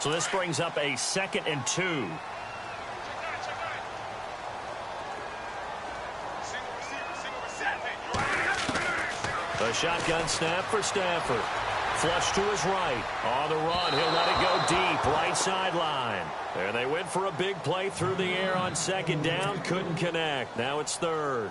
So this brings up a 2nd and 2. A shotgun snap for Stafford. Flush to his right. On the run, he'll let it go deep. Right sideline. There they went for a big play through the air on 2nd down. Couldn't connect. Now it's 3rd.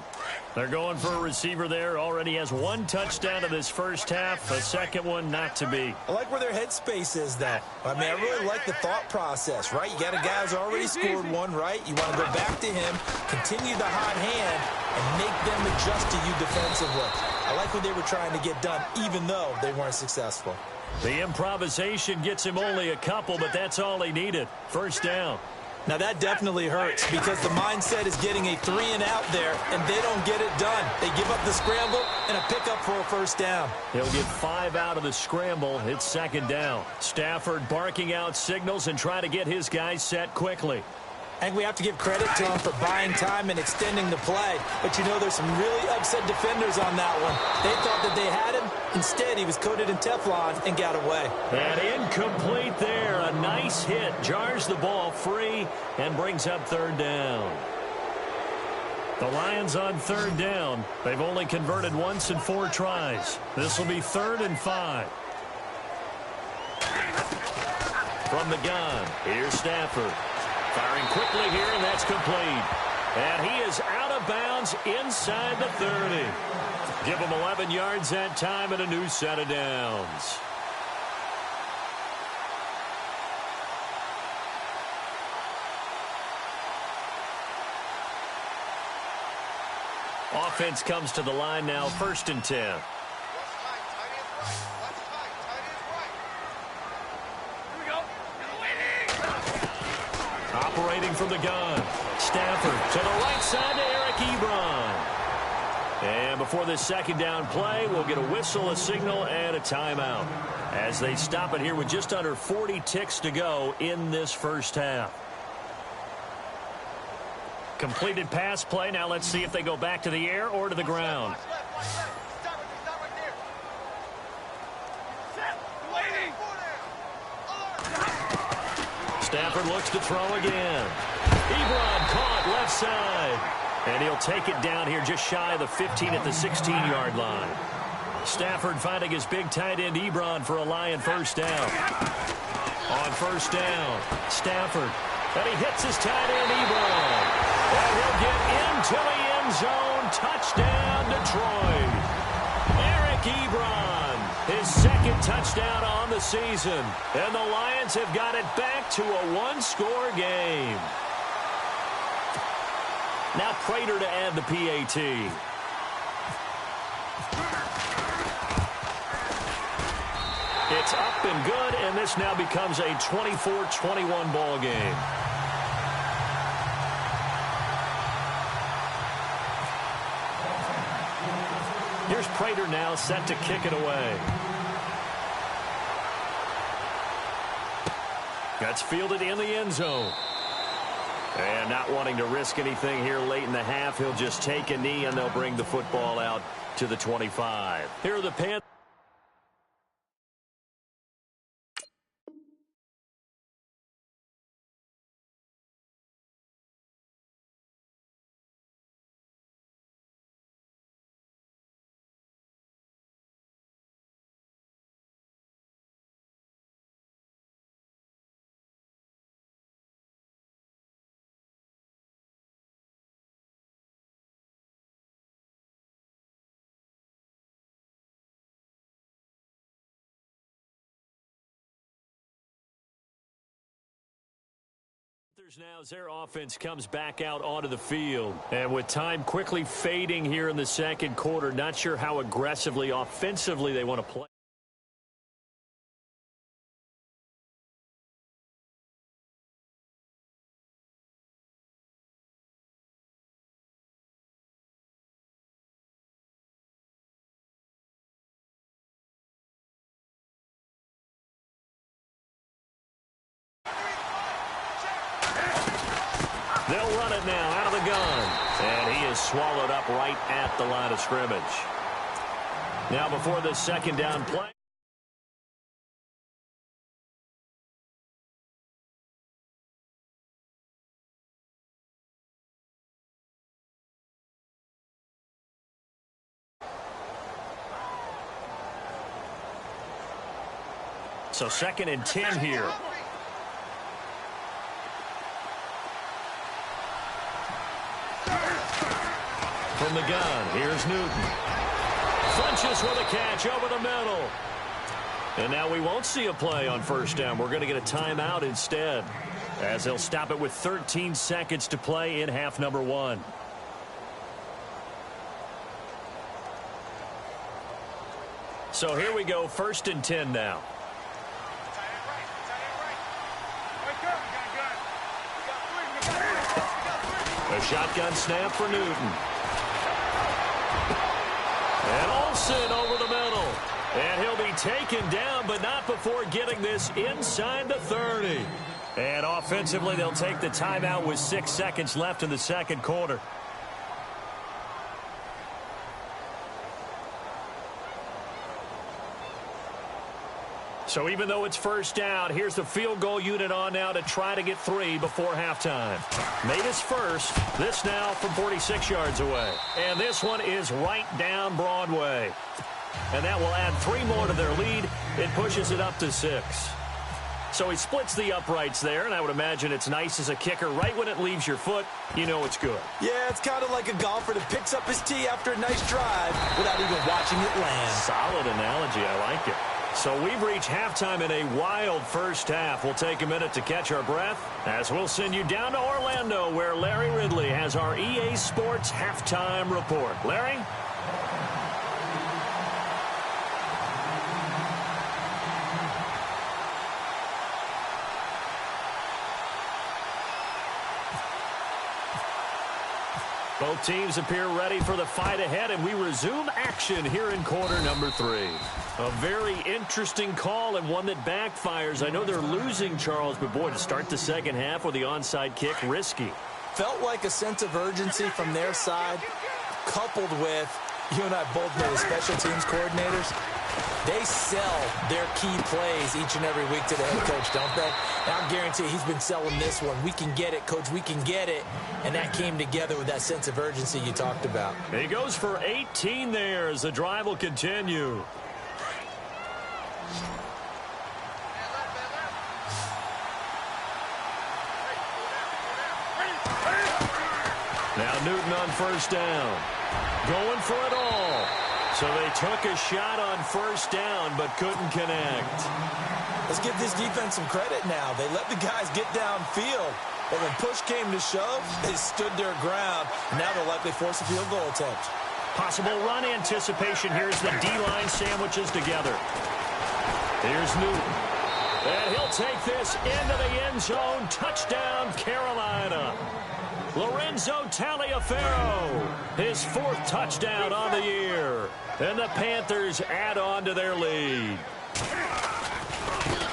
They're going for a receiver there. Already has 1 touchdown in this first half. A 2nd one not to be. I like where their headspace is, though. I mean, I really like the thought process, right? You got a guy who's already scored one, right? You want to go back to him, continue the hot hand, and make them adjust to you defensively. I like what they were trying to get done, even though they weren't successful. The improvisation gets him only a couple, but that's all he needed. 1st down. Now, that definitely hurts because the mindset is getting a 3-and-out there, and they don't get it done. They give up the scramble and a pickup for a 1st down. He'll get 5 out of the scramble. It's 2nd down. Stafford barking out signals and trying to get his guys set quickly. I think we have to give credit to him for buying time and extending the play. But, you know, there's some really upset defenders on that one. They thought that they had him. Instead, he was coated in Teflon and got away. And incomplete there. A nice hit. Jars the ball free and brings up 3rd down. The Lions on 3rd down. They've only converted once in 4 tries. This will be 3rd and 5. From the gun, here's Stafford. Firing quickly here, and that's complete. And he is out of bounds inside the 30. Give him 11 yards that time and a new set of downs. Offense comes to the line now, 1st and 10. Operating from the gun. Stafford to the right side to Eric Ebron. And before this 2nd down play, we'll get a whistle, a signal, and a timeout as they stop it here with just under 40 ticks to go in this first half. Completed pass play. Now let's see if they go back to the air or to the ground. Stafford looks to throw again. Ebron caught left side. And he'll take it down here just shy of the 15 at the 16-yard line. Stafford finding his big tight end Ebron for a Lion 1st down. On 1st down, Stafford. And he hits his tight end Ebron. And he'll get into the end zone. Touchdown, Detroit. Eric Ebron, his 2nd touchdown on the season. And the Lions have got it back to a 1-score game. Now Prater to add the PAT. It's up and good, and this now becomes a 24-21 ball game. Here's Prater now set to kick it away. That's fielded in the end zone. And not wanting to risk anything here late in the half, he'll just take a knee, and they'll bring the football out to the 25. Here are the Panthers. Now as their offense comes back out onto the field. And with time quickly fading here in the 2nd quarter, not sure how aggressively, offensively they want to play. They'll run it now out of the gun. And he is swallowed up right at the line of scrimmage. Now before the 2nd down play. So 2nd and 10 here. From the gun, here's Newton. Funches with a catch over the middle. And now we won't see a play on 1st down. We're going to get a timeout instead, as they'll stop it with 13 seconds to play in half number 1. So here we go, 1st and 10 now. A shotgun snap for Newton. And Olsen over the middle. And he'll be taken down, but not before getting this inside the 30. And offensively, they'll take the timeout with 6 seconds left in the 2nd quarter. So even though it's 1st down, here's the field goal unit on now to try to get 3 before halftime. Made his first. This now from 46 yards away. And this one is right down Broadway. And that will add 3 more to their lead. It pushes it up to 6. So he splits the uprights there, and I would imagine it's nice as a kicker. Right when it leaves your foot, you know it's good. Yeah, it's kind of like a golfer that picks up his tee after a nice drive without even watching it land. Solid analogy. I like it. So we've reached halftime in a wild 1st half. We'll take a minute to catch our breath as we'll send you down to Orlando, where Larry Ridley has our EA Sports halftime report. Larry? Both teams appear ready for the fight ahead, and we resume action here in quarter number 3. A very interesting call and one that backfires. I know they're losing, Charles, but boy, to start the 2nd half with the onside kick, risky. Felt like a sense of urgency from their side, coupled with, you and I both know the special teams coordinators. They sell their key plays each and every week to the head coach, don't they? And I guarantee he's been selling this one. We can get it, coach. We can get it. And that came together with that sense of urgency you talked about. He goes for 18 there as the drive will continue. Now Newton on 1st down. Going for it all. So they took a shot on 1st down, but couldn't connect. Let's give this defense some credit now. They let the guys get downfield, but when push came to shove, they stood their ground. Now they'll likely force a field goal attempt. Possible run anticipation. Here's the D-line sandwiches together. Here's Newton. And he'll take this into the end zone. Touchdown, Carolina. Lorenzo Taliaferro, his 4th touchdown on the year. And the Panthers add on to their lead.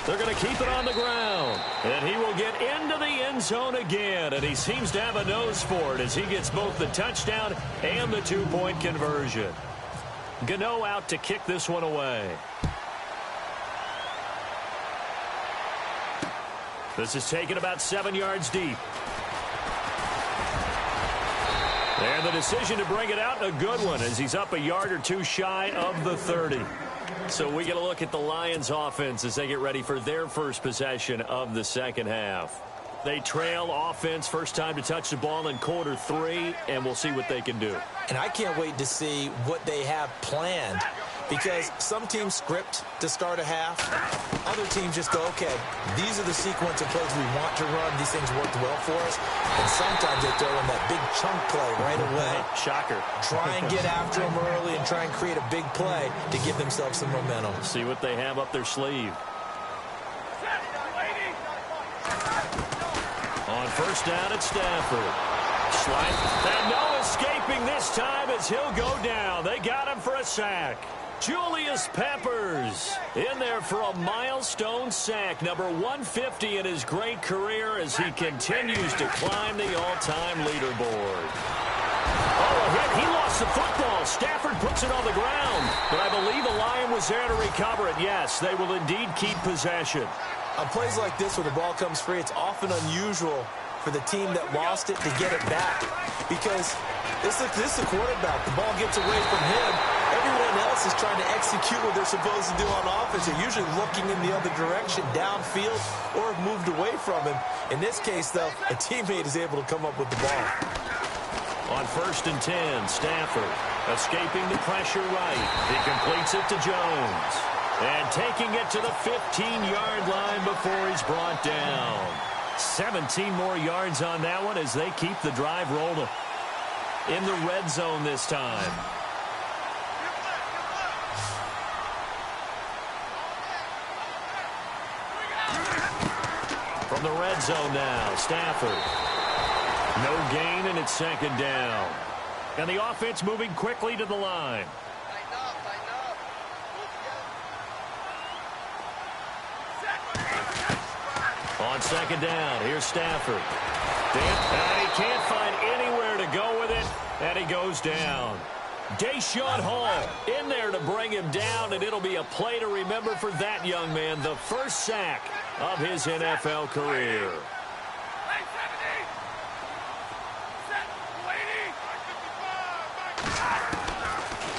They're going to keep it on the ground. And he will get into the end zone again. And he seems to have a nose for it as he gets both the touchdown and the 2-point conversion. Gano out to kick this one away. This is taken about 7 yards deep. And the decision to bring it out, a good one, as he's up a yard or 2 shy of the 30. So we get a look at the Lions offense as they get ready for their first possession of the 2nd half. They trail offense, first time to touch the ball in quarter 3, and we'll see what they can do. And I can't wait to see what they have planned, because some teams script to start a half. Other teams just go, okay, these are the sequence of plays we want to run. These things worked well for us. And sometimes they throw in that big chunk play right away. Shocker. Try and get after them early and try and create a big play to give themselves some momentum. See what they have up their sleeve. On 1st down at Stafford. Slide. And no escaping this time as he'll go down. They got him for a sack. Julius Peppers in there for a milestone sack, number 150 in his great career as he continues to climb the all-time leaderboard. Oh, a hit. He lost the football. Stafford puts it on the ground, but I believe a Lion was there to recover it. Yes, they will indeed keep possession. On plays like this where the ball comes free, it's often unusual for the team that lost it to get it back, because this is the quarterback. The ball gets away from him. Everyone everyone else is trying to execute what they're supposed to do on offense, they're usually looking in the other direction, downfield, or have moved away from him. In this case, though, a teammate is able to come up with the ball. On 1st and 10, Stafford escaping the pressure right. He completes it to Jones. And taking it to the 15-yard line before he's brought down. 17 more yards on that one as they keep the drive rolling. In the red zone this time. From the red zone now, Stafford. No gain, and it's 2nd down. And the offense moving quickly to the line. On 2nd down, here's Stafford. And he can't find anywhere to go with it, and he goes down. Deshaun Hall in there to bring him down, and it'll be a play to remember for that young man, the first sack of his NFL career.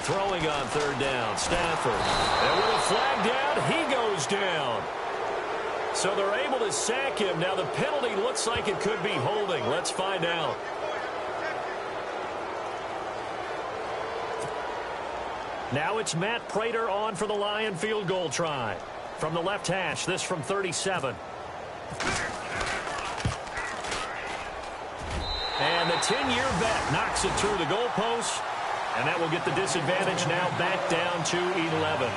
Throwing on 3rd down, Stafford. And with a flag down, he goes down. So they're able to sack him. Now the penalty looks like it could be holding. Let's find out. Now it's Matt Prater on for the Lion field goal try. From the left hash, this from 37. And the 10-year vet knocks it through the goalpost. And that will get the disadvantage now back down to 11.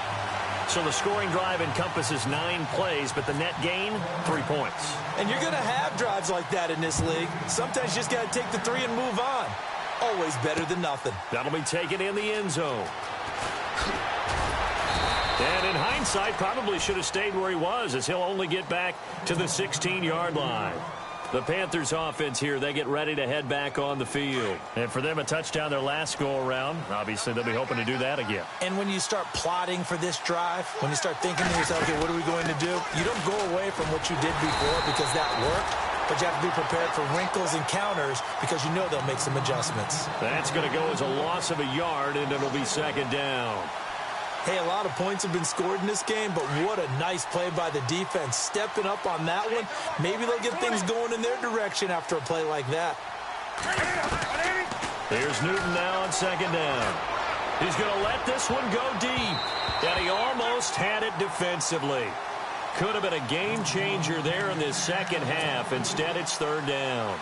So the scoring drive encompasses 9 plays, but the net gain, 3 points. And you're going to have drives like that in this league. Sometimes you just got to take the 3 and move on. Always better than nothing. That'll be taken in the end zone. And in hindsight, probably should have stayed where he was, as he'll only get back to the 16-yard line. The Panthers offense here, they get ready to head back on the field. And for them, a touchdown their last go-around. Obviously, they'll be hoping to do that again. And when you start plotting for this drive, when you start thinking to yourself, okay, what are we going to do? You don't go away from what you did before because that worked, but you have to be prepared for wrinkles and counters because you know they'll make some adjustments. That's going to go as a loss of a yard, and it'll be 2nd down. Hey, a lot of points have been scored in this game, but what a nice play by the defense. Stepping up on that one, maybe they'll get things going in their direction after a play like that. Here's Newton now on 2nd down. He's going to let this one go deep, and he almost had it defensively. Could have been a game changer there in this second half. Instead, it's 3rd down.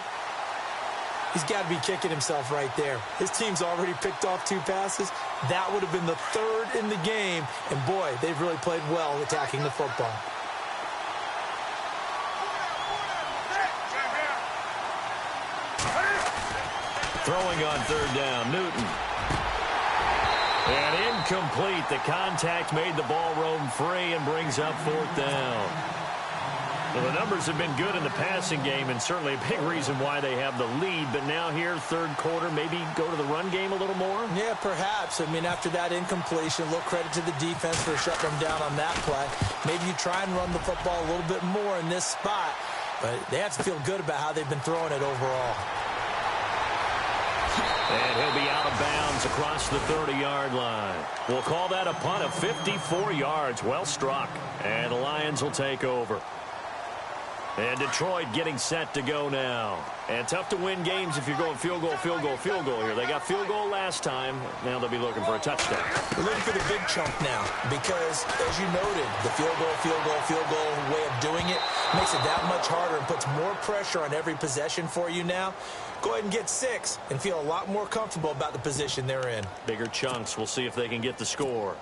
He's got to be kicking himself right there. His team's already picked off 2 passes. That would have been the 3rd in the game. And, boy, they've really played well attacking the football. Throwing on 3rd down, Newton. And incomplete. The contact made the ball roam free and brings up 4th down. Well, the numbers have been good in the passing game, and certainly a big reason why they have the lead. But now here, 3rd quarter, maybe go to the run game a little more? Yeah, perhaps. I mean, after that incompletion, a little credit to the defense for shutting them down on that play. Maybe you try and run the football a little bit more in this spot. But they have to feel good about how they've been throwing it overall. And he'll be out of bounds across the 30-yard line. We'll call that a punt of 54 yards. Well struck. And the Lions will take over. And Detroit getting set to go now. And tough to win games if you're going field goal, field goal, field goal here. They got field goal last time. Now they'll be looking for a touchdown. We're looking for the big chunk now because, as you noted, the field goal way of doing it makes it that much harder and puts more pressure on every possession for you now. Go ahead and get 6 and feel a lot more comfortable about the position they're in. Bigger chunks. We'll see if they can get the score.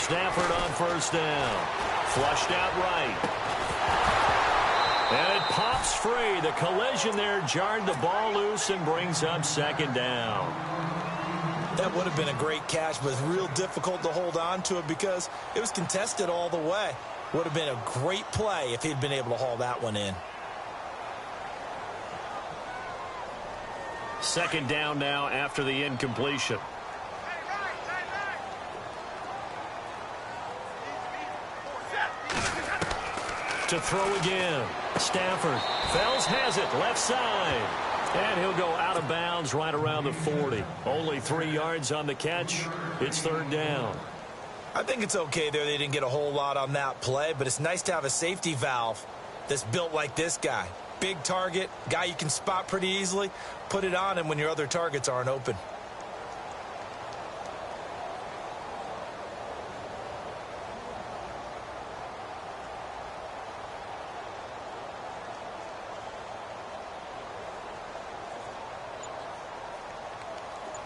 Stafford on 1st down. Flushed out right. And it pops free. The collision there jarred the ball loose and brings up 2nd down. That would have been a great catch, but it's real difficult to hold on to it because it was contested all the way. Would have been a great play if he'd been able to haul that one in. Second down now after the incompletion. To throw again. Stafford. Fells has it. Left side. And he'll go out of bounds right around the 40. Only 3 yards on the catch. It's third down. I think it's okay there. They didn't get a whole lot on that play, but it's nice to have a safety valve that's built like this guy. Big target, guy you can spot pretty easily. Put it on him when your other targets aren't open.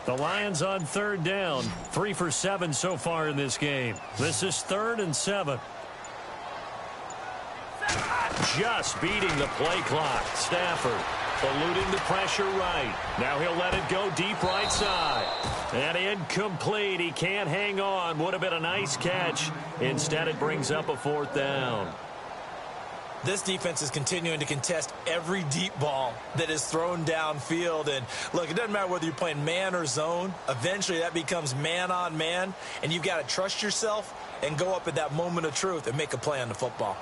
The Lions on third down. 3 for 7 so far in this game. This is 3rd and 7. Just beating the play clock. Stafford eluding the pressure right. Now he'll let it go deep right side. And incomplete. He can't hang on. Would have been a nice catch. Instead, it brings up a 4th down. This defense is continuing to contest every deep ball that is thrown downfield. And, look, it doesn't matter whether you're playing man or zone. Eventually, that becomes man on man. And you've got to trust yourself and go up at that moment of truth and make a play on the football.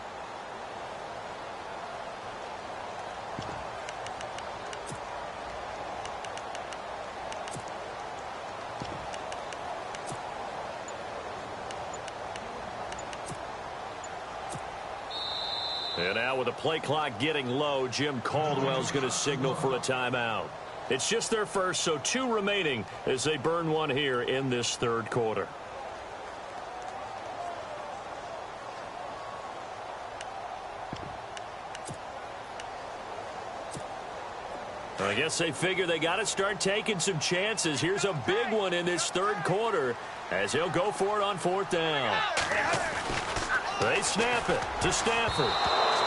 And now with the play clock getting low, Jim Caldwell's going to signal for a timeout. It's just their first, so 2 remaining as they burn one here in this third quarter. I guess they figure they got to start taking some chances. Here's a big one in this third quarter as he'll go for it on 4th down. They snap it to Stafford.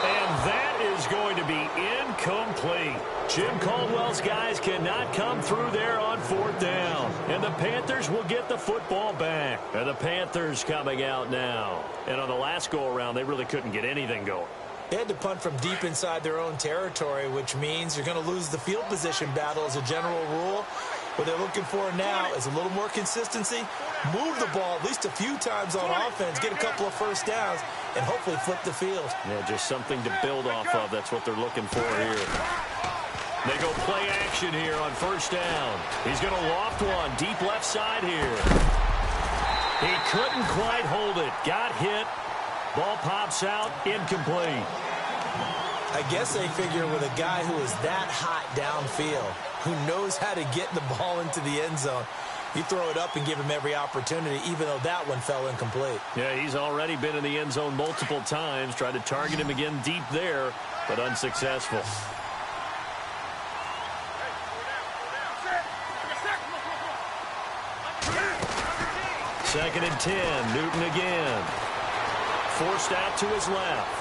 And that is going to be incomplete. Jim Caldwell's guys cannot come through there on 4th down. And the Panthers will get the football back. And the Panthers coming out now. And on the last go-around, they really couldn't get anything going. They had to punt from deep inside their own territory, which means you're going to lose the field position battle as a general rule. What they're looking for now is a little more consistency, move the ball at least a few times on offense, get a couple of first downs, and hopefully flip the field. Yeah, just something to build off of. That's what they're looking for here. They go play action here on 1st down. He's going to loft one deep left side here. He couldn't quite hold it. Got hit. Ball pops out. Incomplete. I guess they figure with a guy who is that hot downfield, who knows how to get the ball into the end zone, you throw it up and give him every opportunity, even though that one fell incomplete. Yeah, he's already been in the end zone multiple times. Tried to target him again deep there, but unsuccessful. Second and 10. Newton again. Forced out to his left.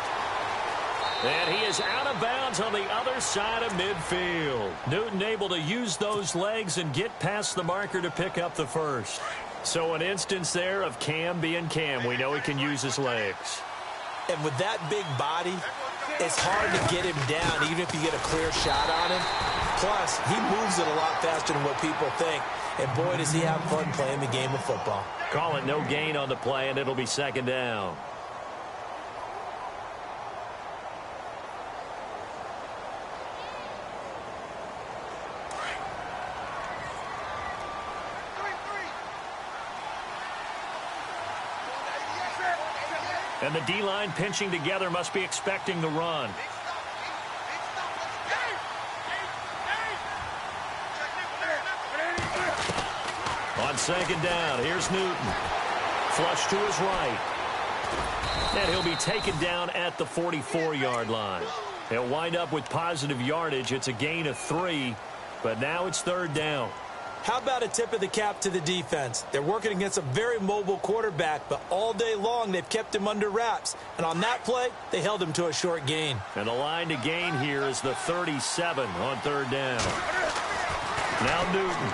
And he is out of bounds on the other side of midfield. Newton able to use those legs and get past the marker to pick up the first. So an instance there of Cam being Cam. We know he can use his legs. And with that big body, it's hard to get him down, even if you get a clear shot on him. Plus, he moves it a lot faster than what people think. And boy, does he have fun playing the game of football. Call it no gain on the play, and it'll be 2nd down. And the D-line pinching together must be expecting the run. On 2nd down, here's Newton. Flush to his right. And he'll be taken down at the 44-yard line. He'll wind up with positive yardage. It's a gain of 3, but now it's 3rd down. How about a tip of the cap to the defense? They're working against a very mobile quarterback, but all day long they've kept him under wraps. And on that play, they held him to a short gain. And the line to gain here is the 37 on 3rd down. Now Newton.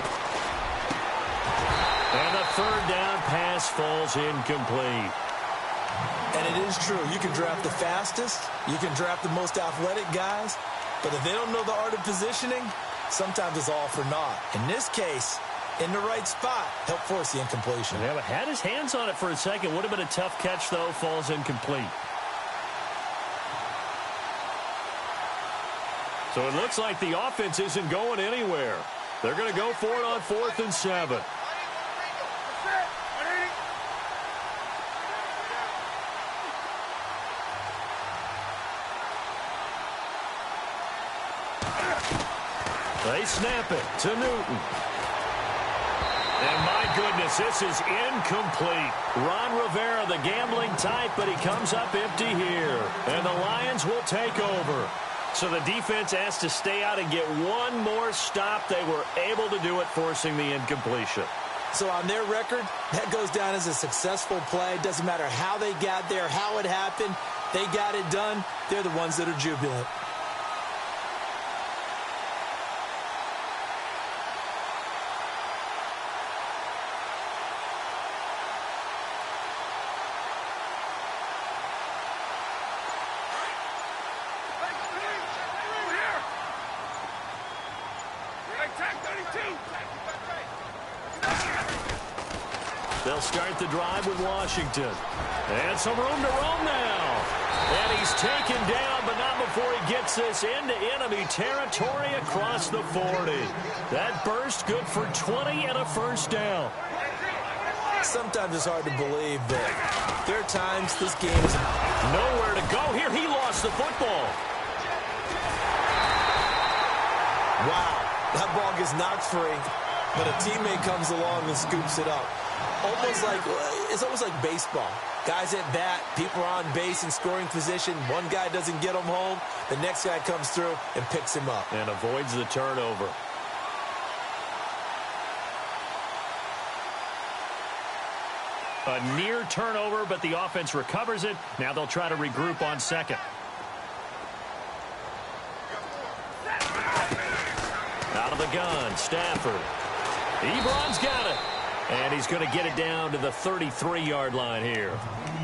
And the 3rd down pass falls incomplete. And it is true. You can draft the fastest. You can draft the most athletic guys. But if they don't know the art of positioning, sometimes it's all for naught. In this case, in the right spot, help force the incompletion. Yeah, but had his hands on it for a second. Would have been a tough catch, though. Falls incomplete. So it looks like the offense isn't going anywhere. They're going to go for it on 4th and 7. They snap it to Newton. And my goodness, this is incomplete. Ron Rivera, the gambling type, but he comes up empty here. And the Lions will take over. So the defense has to stay out and get one more stop. They were able to do it, forcing the incompletion. So on their record, that goes down as a successful play. Doesn't matter how they got there, how it happened. They got it done. They're the ones that are jubilant. They'll start the drive with Washington. And some room to roam now. And he's taken down, but not before he gets this into enemy territory across the 40. That burst good for 20 and a first down. Sometimes it's hard to believe that there are times this game is nowhere to go here. He lost the football. Wow, that ball gets knocked free, but a teammate comes along and scoops it up. It's almost like baseball. Guys at bat, people are on base in scoring position. One guy doesn't get him home. The next guy comes through and picks him up. And avoids the turnover. A near turnover, but the offense recovers it. Now they'll try to regroup on 2nd. Out of the gun, Stafford. Ebron's got it. And he's going to get it down to the 33-yard line here.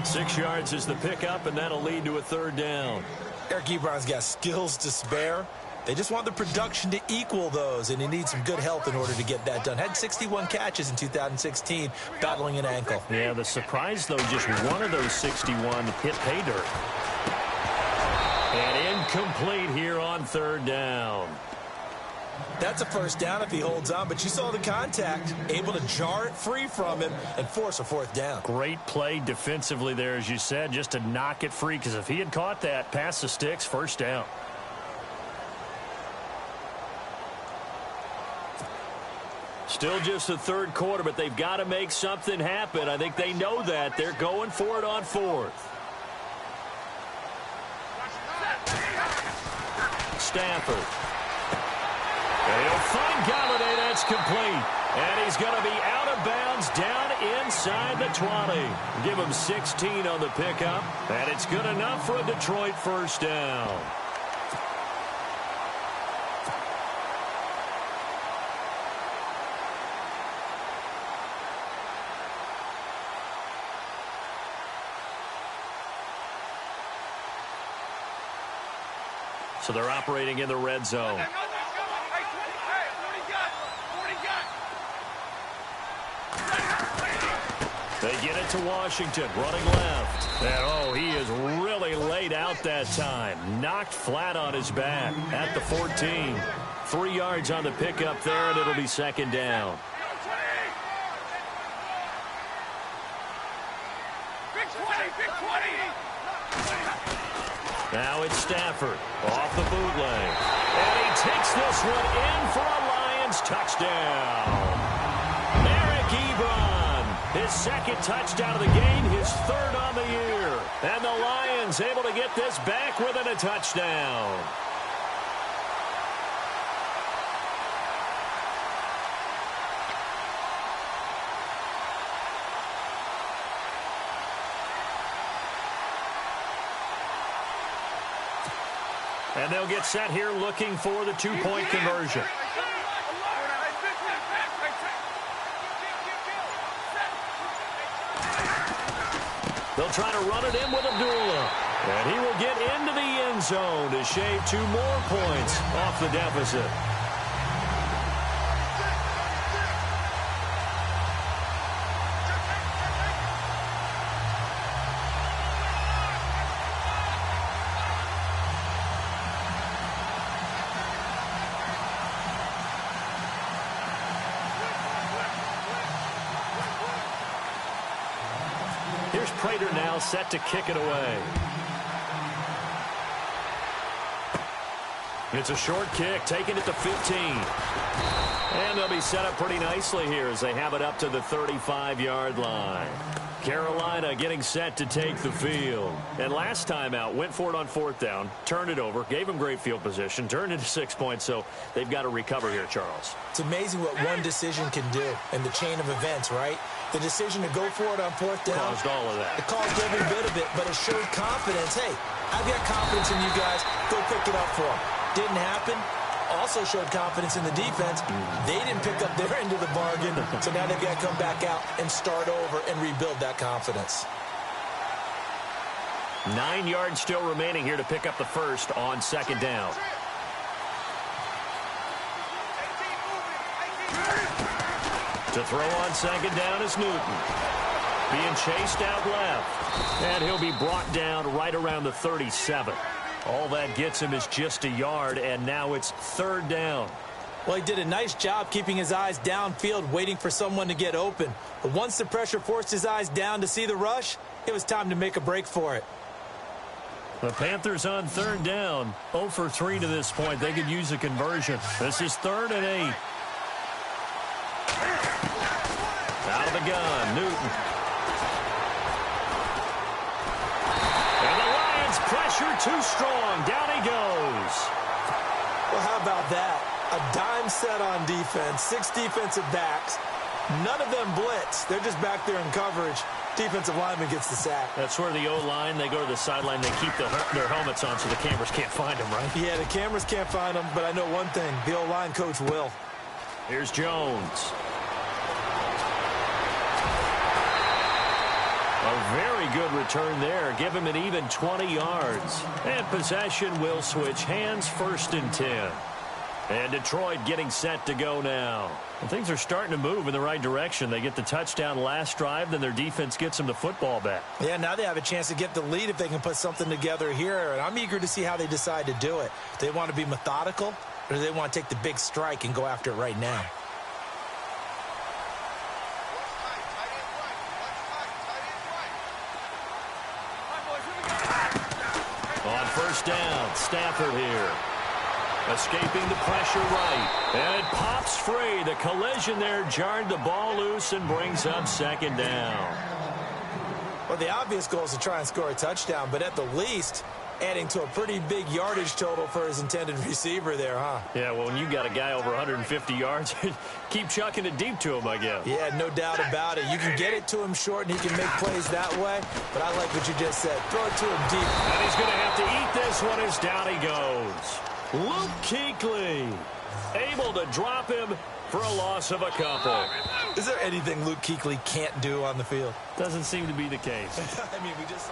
6 yards is the pickup, and that'll lead to a 3rd down. Eric Ebron's got skills to spare. They just want the production to equal those, and he needs some good health in order to get that done. Had 61 catches in 2016, battling an ankle. Yeah, the surprise, though, just one of those 61 hit pay dirt. And incomplete here on 3rd down. That's a first down if he holds on, but you saw the contact, able to jar it free from him and force a 4th down. Great play defensively there, as you said, just to knock it free, because if he had caught that, past the sticks, first down. Still just the 3rd quarter, but they've got to make something happen. I think they know that. They're going for it on 4th. Stafford. And he'll find Galladay. That's complete. And he's going to be out of bounds down inside the 20. Give him 16 on the pickup. And it's good enough for a Detroit first down. So they're operating in the red zone. They get it to Washington, running left. And, oh, he is really laid out that time. Knocked flat on his back at the 14. 3 yards on the pickup there, and it'll be 2nd down. Now it's Stafford off the bootleg. And he takes this one in for a Lions touchdown. Eric Ebron, his 2nd touchdown of the game, his 3rd on the year. And the Lions able to get this back within a touchdown. And they'll get set here looking for the 2-point conversion. They'll try to run it in with Abdullah. And he will get into the end zone to shave 2 more points off the deficit. Here's Prater now set to kick it away. It's a short kick, taking it to 15. And they'll be set up pretty nicely here as they have it up to the 35-yard line. Carolina getting set to take the field. And last time out, went for it on 4th down, turned it over, gave them great field position, turned into 6 points, so they've got to recover here, Charles. It's amazing what one decision can do in the chain of events, right? The decision to go for it on 4th down. Caused all of that. It caused every bit of it, but it showed confidence. Hey, I've got confidence in you guys. Go pick it up for them. Didn't happen. Also showed confidence in the defense. They didn't pick up their end of the bargain, so now they've got to come back out and start over and rebuild that confidence. 9 yards still remaining here to pick up the first on 2nd down. To throw on 2nd down is Newton. Being chased out left. And he'll be brought down right around the 37. All that gets him is just a yard, and now it's 3rd down. Well, he did a nice job keeping his eyes downfield, waiting for someone to get open. But once the pressure forced his eyes down to see the rush, it was time to make a break for it. The Panthers on 3rd down, 0 for 3 to this point. They could use a conversion. This is 3rd and 8. Out of the gun, Newton. And the Lions pressure too strong. Down he goes. Well, how about that? A dime set on defense, 6 defensive backs. None of them blitz. They're just back there in coverage. Defensive lineman gets the sack. That's where the O-line, they go to the sideline, they keep their helmets on so the cameras can't find them, right? Yeah, the cameras can't find them, but I know one thing. The O-line coach will. Here's Jones. A very good return there. Give him an even 20 yards. And possession will switch hands, 1st and 10. And Detroit getting set to go now. And things are starting to move in the right direction. They get the touchdown last drive, then their defense gets them the football back. Yeah, now they have a chance to get the lead if they can put something together here. And I'm eager to see how they decide to do it. Do they want to be methodical, or do they want to take the big strike and go after it right now? On 1st down, Stafford here. Escaping the pressure right. And it pops free. The collision there jarred the ball loose and brings up 2nd down. Well, the obvious goal is to try and score a touchdown, but at the least, adding to a pretty big yardage total for his intended receiver there, huh? Yeah, well, when you got a guy over 150 yards, keep chucking it deep to him, I guess. Yeah, no doubt about it. You can get it to him short, and he can make plays that way, but I like what you just said. Throw it to him deep. And he's going to have to eat this one as down he goes. Luke Kuechly able to drop him for a loss of a couple. Is there anything Luke Kuechly can't do on the field? Doesn't seem to be the case. I mean, we just...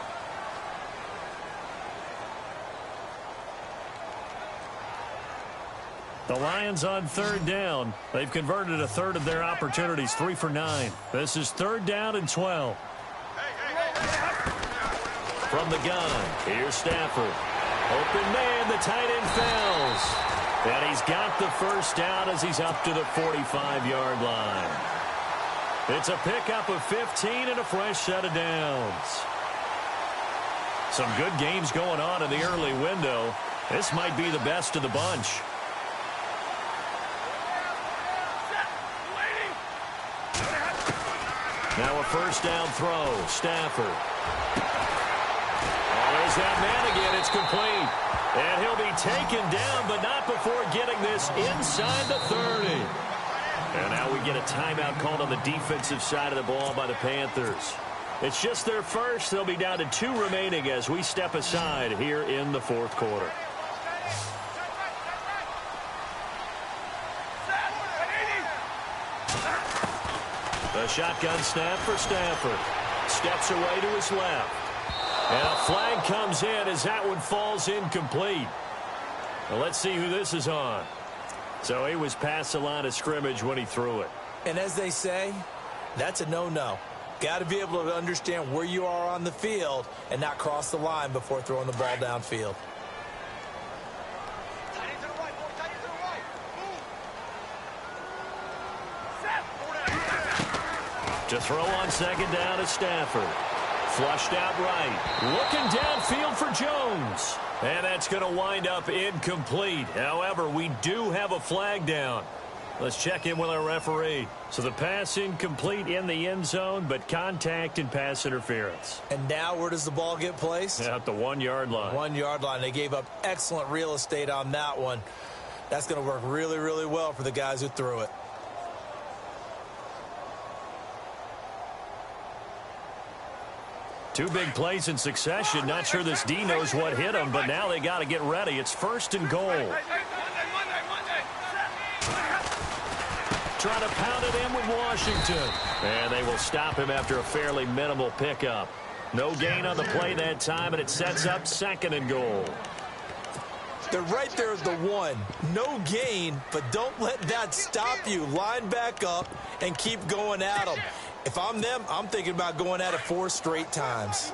The Lions on 3rd down. They've converted a third of their opportunities, 3 for 9. This is 3rd down and 12. From the gun, here's Stafford. Open man, the tight end fails. And he's got the 1st down as he's up to the 45-yard line. It's a pickup of 15 and a fresh set of downs. Some good games going on in the early window. This might be the best of the bunch. Now a 1st down throw. Stafford. There's that man again. It's complete. And he'll be taken down, but not before getting this inside the 30. And now we get a timeout called on the defensive side of the ball by the Panthers. It's just their first. They'll be down to 2 remaining as we step aside here in the 4th quarter. The shotgun snap for Stafford. Steps away to his left. And a flag comes in as that one falls incomplete. Well, let's see who this is on. So he was past the line of scrimmage when he threw it. And as they say, that's a no-no. Got to be able to understand where you are on the field and not cross the line before throwing the ball downfield. To throw on 2nd down is Stafford. Flushed out right. Looking downfield for Jones. And that's going to wind up incomplete. However, we do have a flag down. Let's check in with our referee. So the pass incomplete in the end zone, but contact and pass interference. And now where does the ball get placed? At the 1-yard line. 1-yard line. They gave up excellent real estate on that one. That's going to work really, really well for the guys who threw it. Two big plays in succession. Not sure this D knows what hit him, but now they got to get ready. It's 1st and goal. Trying to pound it in with Washington. And they will stop him after a fairly minimal pickup. No gain on the play that time, and it sets up 2nd and goal. They're right there at the 1. No gain, but don't let that stop you. Line back up and keep going at them. If I'm them, I'm thinking about going at it 4 straight times.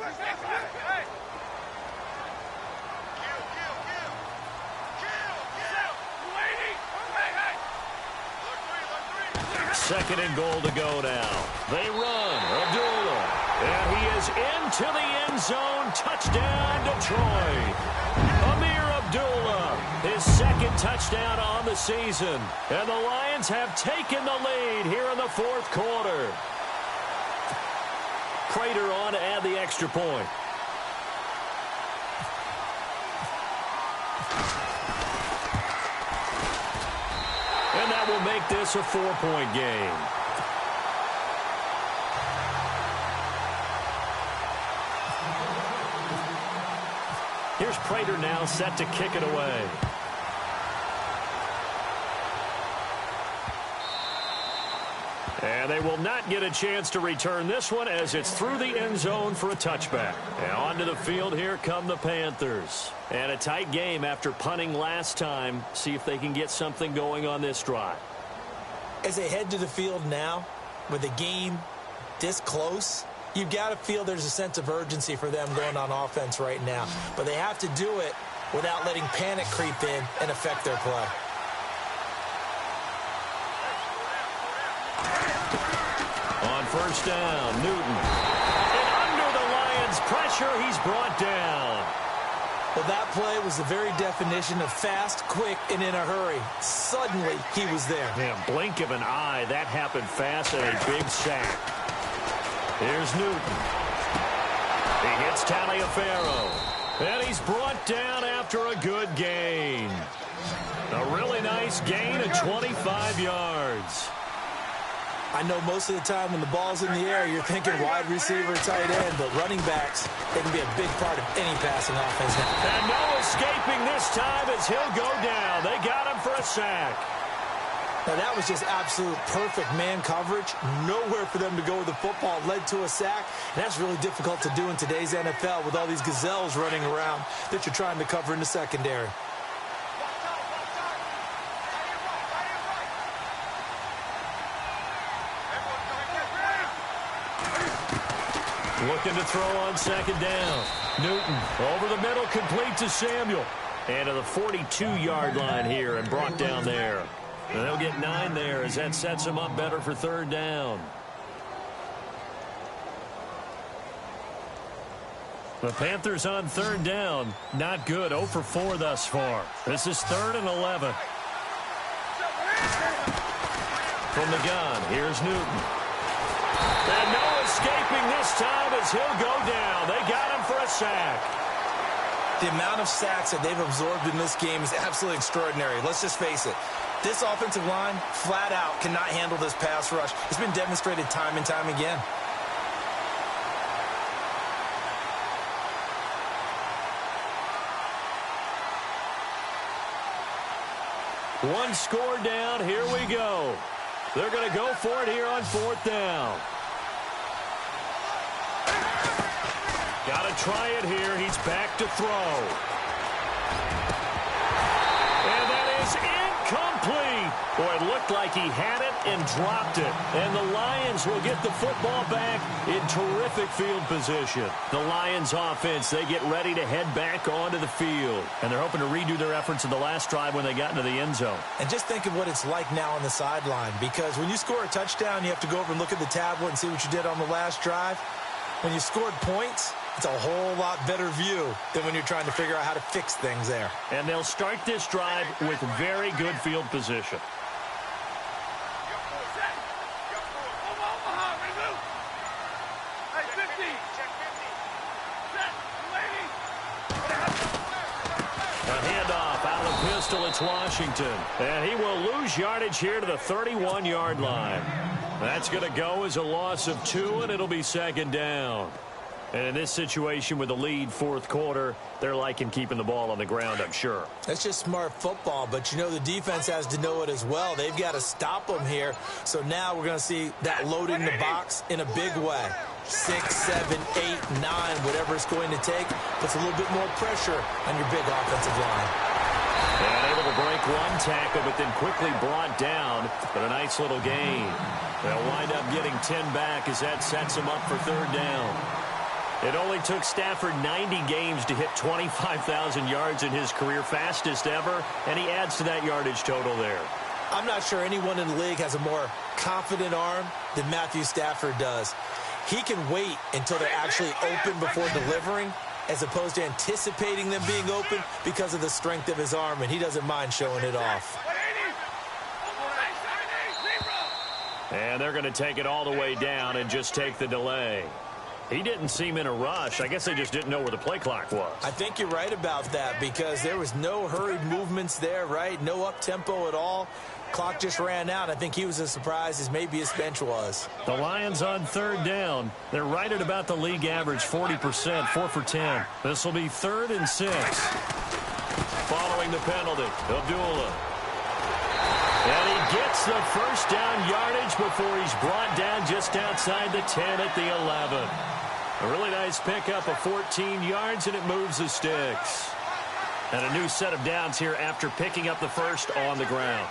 Second and goal to go now. They run. Abdullah. And he is into the end zone. Touchdown, Detroit. Amir Abdullah, his 2nd touchdown on the season. And the Lions have taken the lead here in the 4th quarter. Prater on to add the extra point. And that will make this a 4-point game. Here's Prater now set to kick it away. And they will not get a chance to return this one as it's through the end zone for a touchback. And onto the field, here come the Panthers. And a tight game after punting last time. See if they can get something going on this drive. As they head to the field now, with the game this close, you've got to feel there's a sense of urgency for them going on offense right now. But they have to do it without letting panic creep in and affect their play. On 1st down, Newton. And under the Lions' pressure, he's brought down. Well, that play was the very definition of fast, quick, and in a hurry. Suddenly, he was there. Yeah, blink of an eye. That happened fast and a big sack. Here's Newton. He hits Taliaferro. And he's brought down after a good gain. A really nice gain of 25 yards. I know most of the time when the ball's in the air, you're thinking wide receiver, tight end, but running backs, they can be a big part of any passing offense. And no escaping this time as he'll go down. They got him for a sack. Now, that was just absolute perfect man coverage. Nowhere for them to go with the football. Led to a sack. And that's really difficult to do in today's NFL with all these gazelles running around that you're trying to cover in the secondary. Looking to throw on 2nd down. Newton over the middle, complete to Samuel. And to the 42-yard line here and brought down there. And they'll get 9 there as that sets them up better for 3rd down. The Panthers on 3rd down. Not good. 0 for 4 thus far. This is 3rd and 11. From the gun, here's Newton. And no escaping this time as he'll go down. They got him for a sack. The amount of sacks that they've absorbed in this game is absolutely extraordinary. Let's just face it. This offensive line, flat out, cannot handle this pass rush. It's been demonstrated time and time again. One score down. Here we go. They're going to go for it here on 4th down. Got to try it here. He's back to throw. And that is incomplete. Boy, it looked like he had it and dropped it. And the Lions will get the football back in terrific field position. The Lions offense, they get ready to head back onto the field. And they're hoping to redo their efforts in the last drive when they got into the end zone. And just think of what it's like now on the sideline. Because when you score a touchdown, you have to go over and look at the tablet and see what you did on the last drive. When you scored points, it's a whole lot better view than when you're trying to figure out how to fix things there. And they'll start this drive with very good field position. It's Washington, and he will lose yardage here to the 31-yard line. That's going to go as a loss of 2, and it'll be second down. And in this situation with the lead fourth quarter, they're liking keeping the ball on the ground, I'm sure. That's just smart football, but you know the defense has to know it as well. They've got to stop them here. So now we're going to see that loading the box in a big way. 6, 7, 8, 9, whatever it's going to take, puts a little bit more pressure on your big offensive line. And able to break one tackle, but then quickly brought down. But a nice little gain. They'll wind up getting 10 back as that sets them up for third down. It only took Stafford 90 games to hit 25,000 yards in his career, fastest ever, and he adds to that yardage total there. I'm not sure anyone in the league has a more confident arm than Matthew Stafford does. He can wait until they're actually open before delivering, as opposed to anticipating them being open because of the strength of his arm, and he doesn't mind showing it off. And they're going to take it all the way down and just take the delay. He didn't seem in a rush. I guess they just didn't know where the play clock was. I think you're right about that because there was no hurried movements there, right? No up-tempo at all. Clock just ran out. I think he was as surprised as maybe his bench was. The Lions on third down. They're right at about the league average, 40%, 4 for 10. This will be 3rd and 6. Following the penalty, Abdullah. And he gets the first down yardage before he's brought down just outside the 10 at the 11. A really nice pickup of 14 yards, and it moves the sticks. And a new set of downs here after picking up the first on the ground.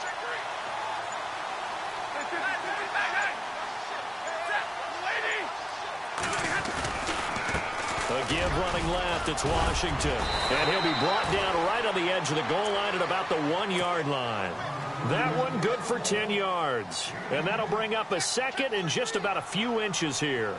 A give running left, it's Washington. And he'll be brought down right on the edge of the goal line at about the 1-yard line. That one good for 10 yards. And that'll bring up a second and just about a few inches here.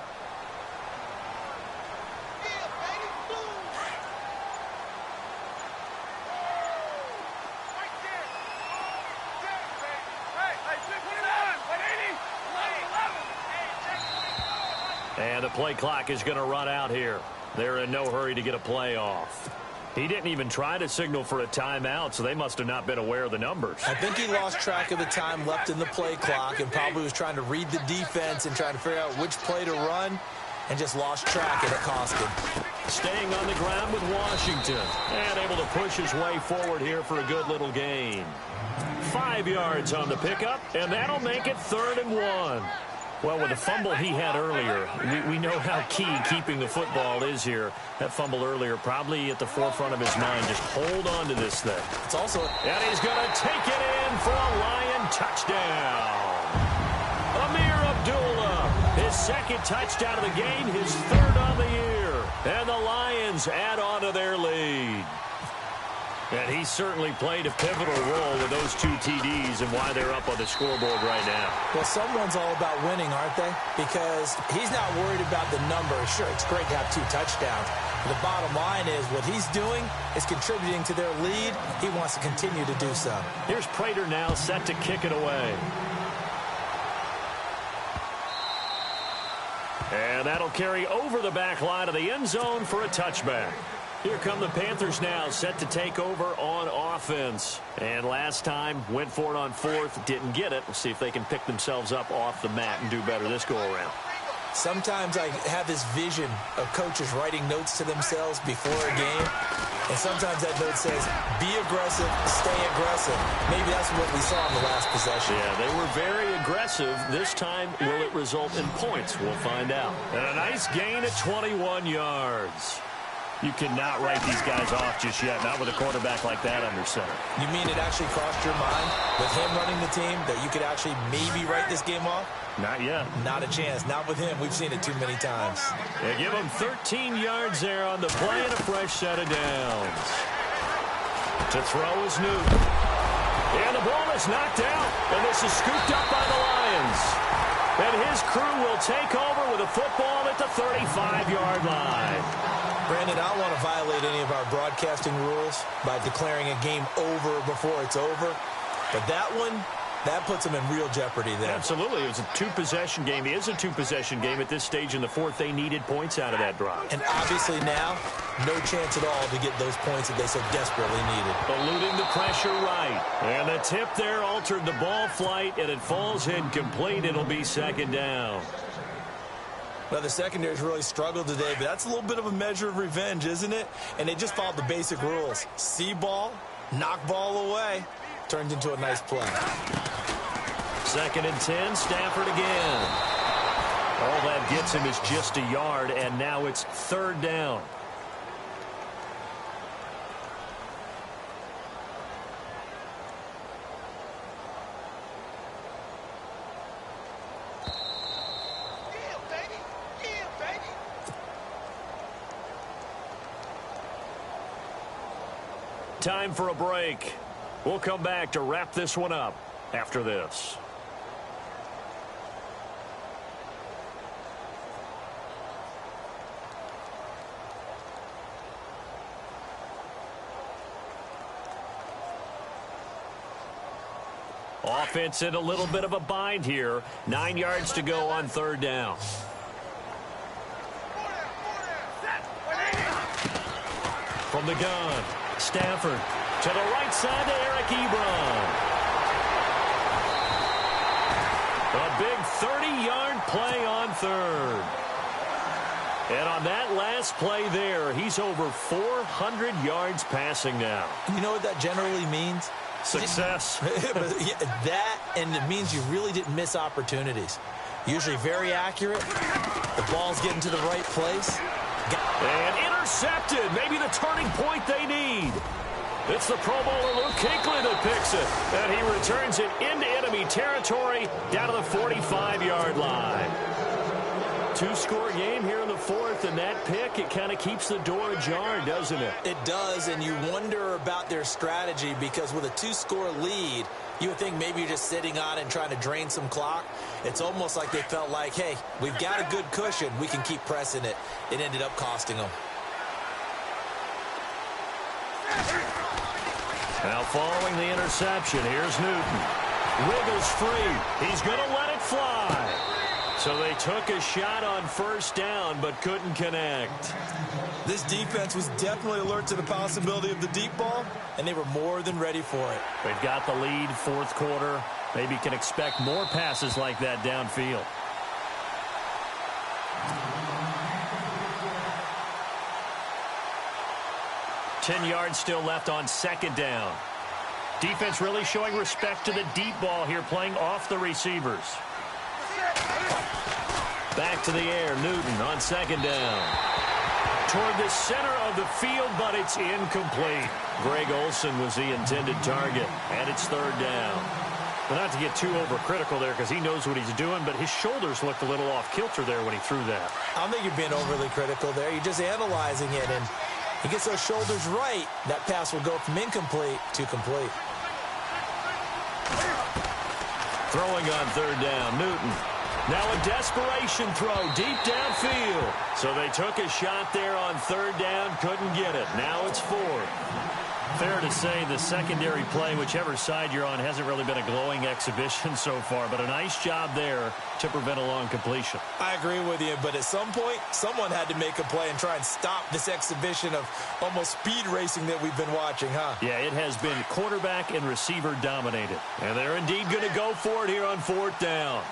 And the play clock is going to run out here. They're in no hurry to get a play off. He didn't even try to signal for a timeout, so they must have not been aware of the numbers. I think he lost track of the time left in the play clock and probably was trying to read the defense and trying to figure out which play to run and just lost track, and it cost him. Staying on the ground with Washington and able to push his way forward here for a good little gain. 5 yards on the pickup, and that'll make it 3rd and 1. Well, with the fumble he had earlier, we know how key keeping the football is here. That fumble earlier probably at the forefront of his mind. Just hold on to this thing. It's also... And he's going to take it in for a Lion touchdown. Amir Abdullah, his 2nd touchdown of the game, his 3rd on the year. And the Lions add on to their lead. And he certainly played a pivotal role with those 2 TDs and why they're up on the scoreboard right now. Well, someone's all about winning, aren't they? Because he's not worried about the numbers. Sure, it's great to have 2 touchdowns. But the bottom line is what he's doing is contributing to their lead. He wants to continue to do so. Here's Prater now set to kick it away. And that'll carry over the back line of the end zone for a touchback. Here come the Panthers now, set to take over on offense. And last time, went for it on 4th, didn't get it. We'll see if they can pick themselves up off the mat and do better this go-around. Sometimes I have this vision of coaches writing notes to themselves before a game. And sometimes that note says, be aggressive, stay aggressive. Maybe that's what we saw in the last possession. Yeah, they were very aggressive. This time, will it result in points? We'll find out. And a nice gain at 21 yards. You cannot write these guys off just yet, not with a quarterback like that under center. You mean it actually crossed your mind with him running the team that you could actually maybe write this game off? Not yet. Not a chance. Not with him. We've seen it too many times. They give him 13 yards there on the play and a fresh set of downs. To throw is Newton. And the ball is knocked out, and this is scooped up by the Lions. And his crew will take over with a football at the 35-yard line. Brandon, I don't want to violate any of our broadcasting rules by declaring a game over before it's over. But that one, that puts them in real jeopardy there. Absolutely. It was a two-possession game. It is a two-possession game at this stage in the fourth. They needed points out of that drive. And obviously now, no chance at all to get those points that they so desperately needed. Eluding the pressure right. And the tip there altered the ball flight, and it falls incomplete. It'll be second down. Well, the secondary's really struggled today, but that's a little bit of a measure of revenge, isn't it? And they just followed the basic rules. See ball, knock ball away. Turned into a nice play. 2nd and 10, Stafford again. All that gets him is just a yard, and now it's 3rd down. Time for a break. We'll come back to wrap this one up after this. Offense in a little bit of a bind here. 9 yards to go on 3rd down. From the gun, Stafford to the right side to Eric Ebron. A big 30-yard play on 3rd. And on that last play there, he's over 400 yards passing now. You know what that generally means? Success. Yeah, that, and it means you really didn't miss opportunities. Usually very accurate. The ball's getting to the right place. And intercepted. Maybe the turning point they need. It's the Pro Bowler Luke Kuechly that picks it. And he returns it into enemy territory down to the 45-yard line. 2-score game here in the 4th, and that pick, it kind of keeps the door ajar, doesn't it? It does, and you wonder about their strategy because with a 2-score lead, you would think maybe you're just sitting on it and trying to drain some clock. It's almost like they felt like, hey, we've got a good cushion. We can keep pressing it. It ended up costing them. Now following the interception, here's Newton. Wiggles free. He's going to let it fly. So they took a shot on 1st down but couldn't connect. This defense was definitely alert to the possibility of the deep ball, and they were more than ready for it. They've got the lead, 4th quarter. Maybe can expect more passes like that downfield. Ten yards still left on 2nd down. Defense really showing respect to the deep ball here, playing off the receivers. Back to the air, Newton on 2nd down. Toward the center of the field, but it's incomplete. Greg Olsen was the intended target, and it's 3rd down. But not to get too overcritical there because he knows what he's doing, but his shoulders looked a little off kilter there when he threw that. I don't think you're being overly critical there. You're just analyzing it, and he gets those shoulders right. That pass will go from incomplete to complete. Throwing on 3rd down, Newton. Now a desperation throw deep downfield. So they took a shot there on 3rd down, couldn't get it. Now it's 4th. Fair to say the secondary play, whichever side you're on, hasn't really been a glowing exhibition so far, but a nice job there to prevent a long completion. I agree with you, but at some point, someone had to make a play and try and stop this exhibition of almost speed racing that we've been watching, huh? Yeah, it has been quarterback and receiver dominated. And they're indeed going to go for it here on 4th down.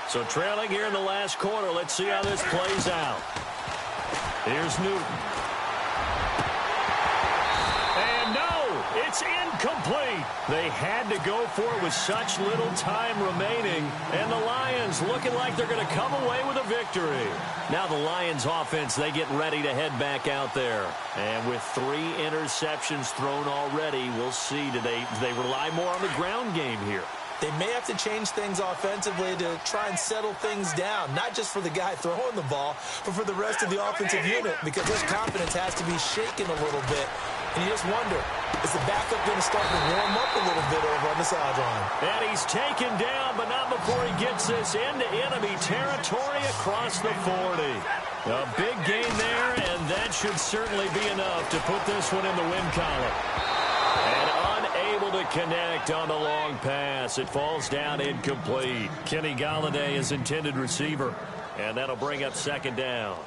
So trailing here in the last quarter, let's see how this plays out. Here's Newton. And no, it's incomplete. They had to go for it with such little time remaining. And the Lions looking like they're going to come away with a victory. Now the Lions offense, they get ready to head back out there. And with 3 interceptions thrown already, we'll see. Do they rely more on the ground game here? They may have to change things offensively to try and settle things down, not just for the guy throwing the ball, but for the rest of the offensive unit, because his confidence has to be shaken a little bit And you just wonder, is the backup going to start to warm up a little bit over on the sideline? And he's taken down, but not before he gets this into enemy territory across the 40. A big gain there, and that should certainly be enough to put this one in the win column. And unable to connect on the long pass. It falls down incomplete. Kenny Galladay is intended receiver, and that'll bring up second down.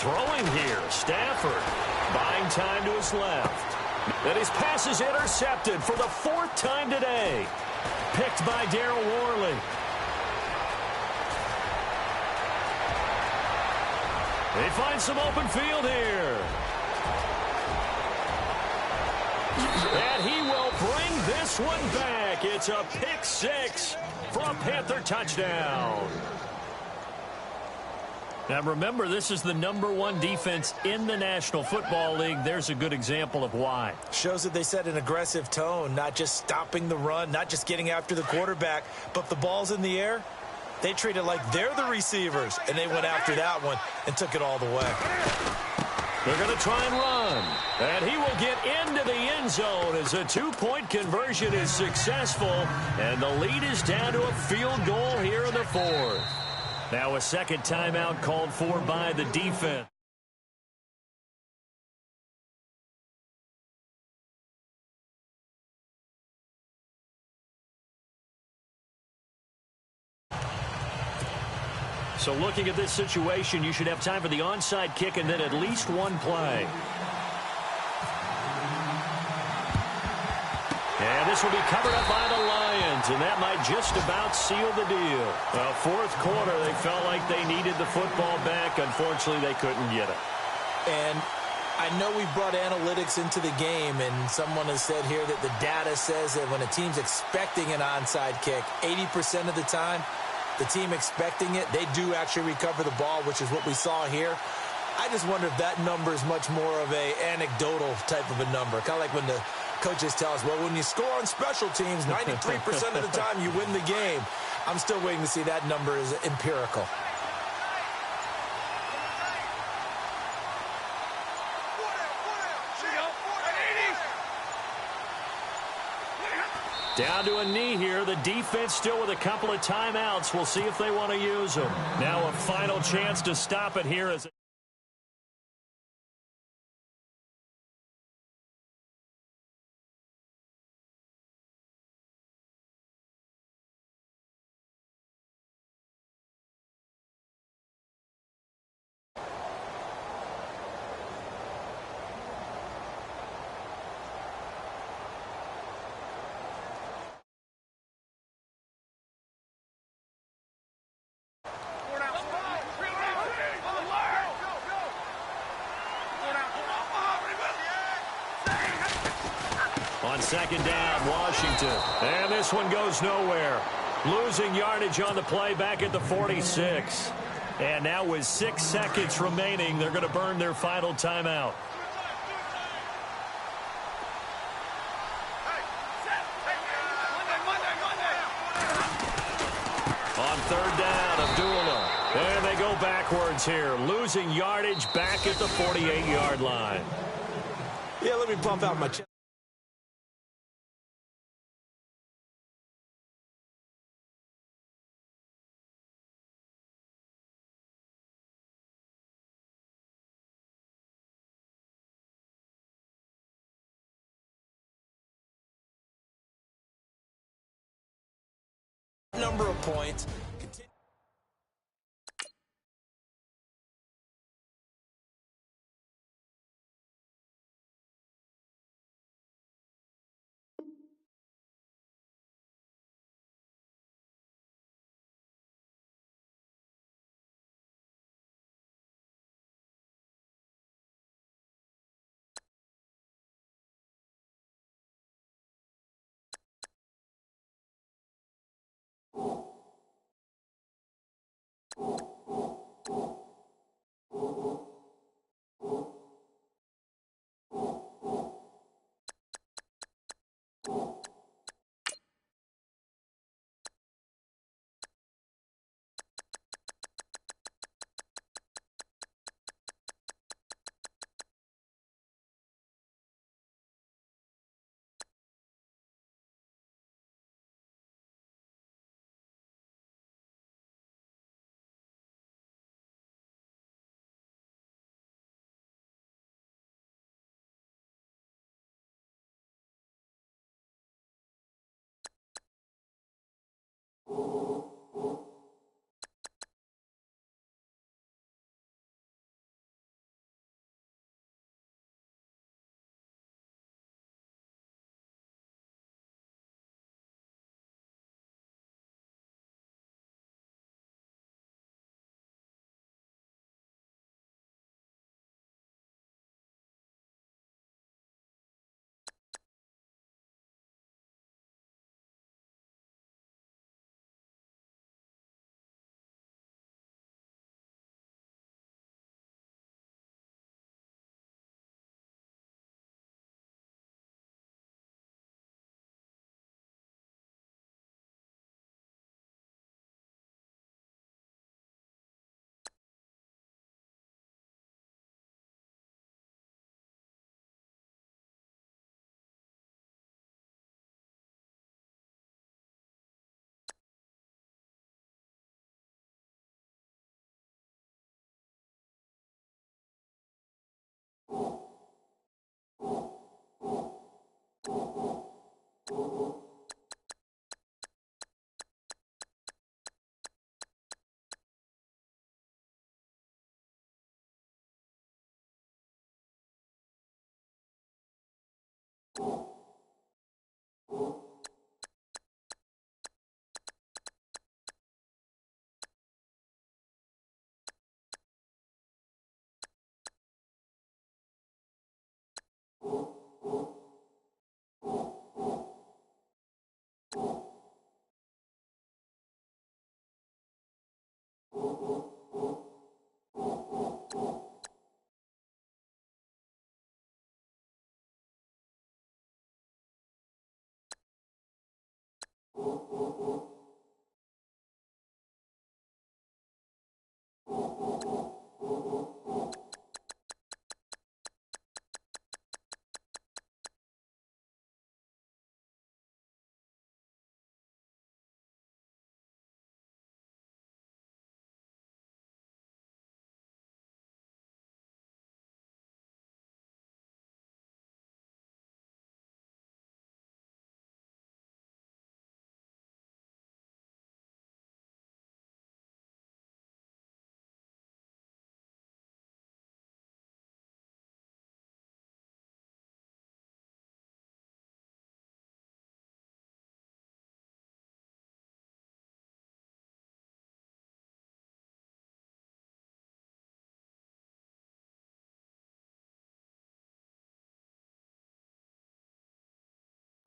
Throwing here, Stafford, buying time to his left. And his pass is intercepted for the fourth time today. Picked by Darryl Worley. They find some open field here. And he will bring this one back. It's a pick six for a Panther touchdown. Now, remember, this is the #1 defense in the National Football League. There's a good example of why. Shows that they set an aggressive tone, not just stopping the run, not just getting after the quarterback, but the ball's in the air. They treat it like they're the receivers, and they went after that one and took it all the way. They're going to try and run. And he will get into the end zone as a two-point conversion is successful. And the lead is down to a field goal here in the fourth. Now a second timeout called for by the defense. So looking at this situation, you should have time for the onside kick and then at least one play. And this will be covered up by the Lions, and that might just about seal the deal. Well, fourth quarter, they felt like they needed the football back. Unfortunately, they couldn't get it. And I know we brought analytics into the game, and someone has said here that the data says that when a team's expecting an onside kick, 80% of the time, the team expecting it, they do actually recover the ball, which is what we saw here. I just wonder if that number is much more of a anecdotal type of a number. Kind of like when the coaches tell us, well, when you score on special teams, 93% of the time you win the game. I'm still waiting to see that number is empirical. Down to a knee here. The defense still with a couple of timeouts. We'll see if they want to use them. Now a final chance to stop it here as on second down, Washington. And this one goes nowhere. Losing yardage on the play back at the 46. And now with 6 seconds remaining, they're going to burn their final timeout. On third down, Abdullah. And they go backwards here. Losing yardage back at the 48-yard line. Yeah, let me pump out my chest. Number of points.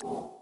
You